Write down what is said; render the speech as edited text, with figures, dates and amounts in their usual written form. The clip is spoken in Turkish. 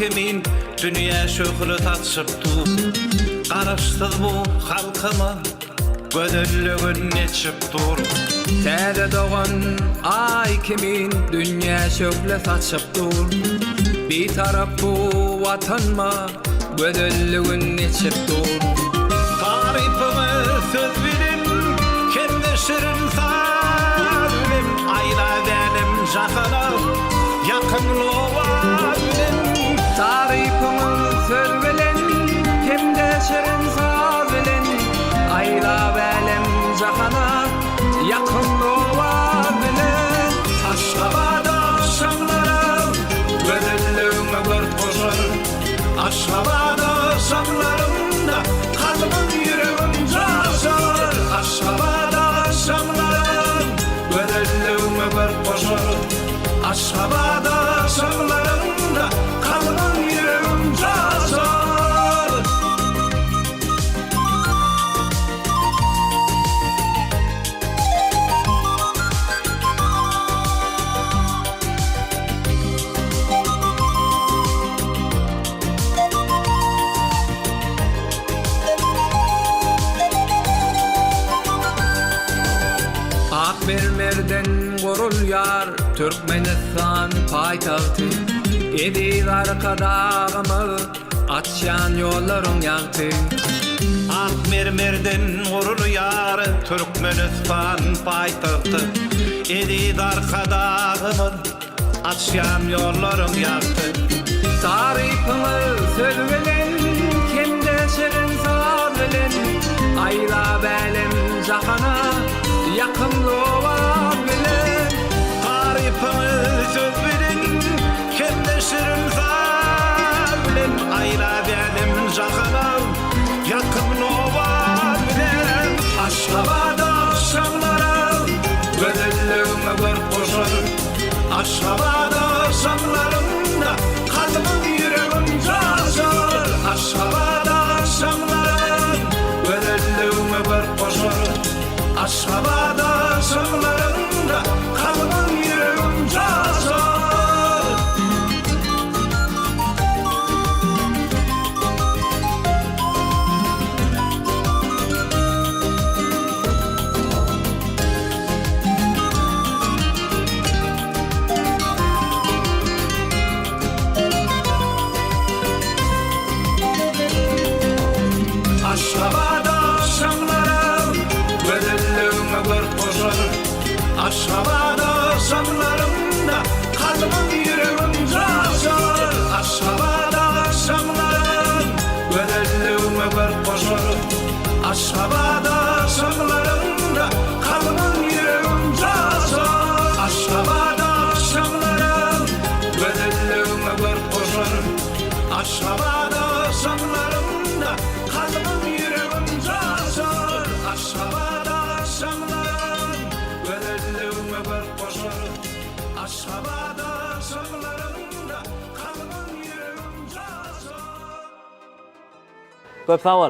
kimin dünya şöhret atşıptı. Karıştı bu halkıma gödüllüğün neçip dur. Täze doğan ay kimin dünya şöhret atşıptır. Bir taraf bu vatanma gödüllüğün neçip dur. Tarifimi söz bilin, kendi şirin salim. Ayla benim jahana, yakınlığa bilin. Tarifimi söz bilin, kendi şirin salim. Ayla benim jahana, yakınlığa bilin. Aşkabada şanlarım, gödüllüğüme gört koşar. Aşkabada şanlarımda kalbim yüreğim coşar. Aşkabada şanlarım, gödüllüğüme gört koşar. Aşkabada şanlarımda kalbim yüreğim coşar. Akmermerden gorulýar Türkmenistan paýtagty. Edil arkadağımı açýan ýollaryň ýagty. Akmermerden gurulýar Türkmenistan paýtagty. Edid arkadağımın açýan ýollaryň ýagty. Tarifimi söz bilen, kendi şirin saz bilen. Ayla belim jahana, yakınlığa bilen. Tarifimi söz bilin, kendi şirin saz bilen. Ayla benim jahana, yakınlığa bilen. Aşkabada şanlarım, gödüllüğüme gört koşar. Aşkabada şanlarımda kalbim yüreğim coşar. Aşkabada şanlarım, gödüllüğüme gört koşar. Aşkabada şanlarımda kalbim yüreğim coşar. Aşkabada şanlarım, gödüllüğüme gört koşar. Aşkabada şanlarımda kalbim yüreğim coşar. Aşkabada şanlarım, gödüllüğüme gört koşar. Aşkabada şanlarımda kalbim yüreğim coşar. Aşkabada şanlarım, gödüllüğüme gört koşar. Aşkabada şanlarımda kalbim yüreğim coşar. Aşkabada şanlarım, gödüllüğüme gört koşar. Aşkabada şanlarımda kalbim yüreğim coşar. Köp sağ ol.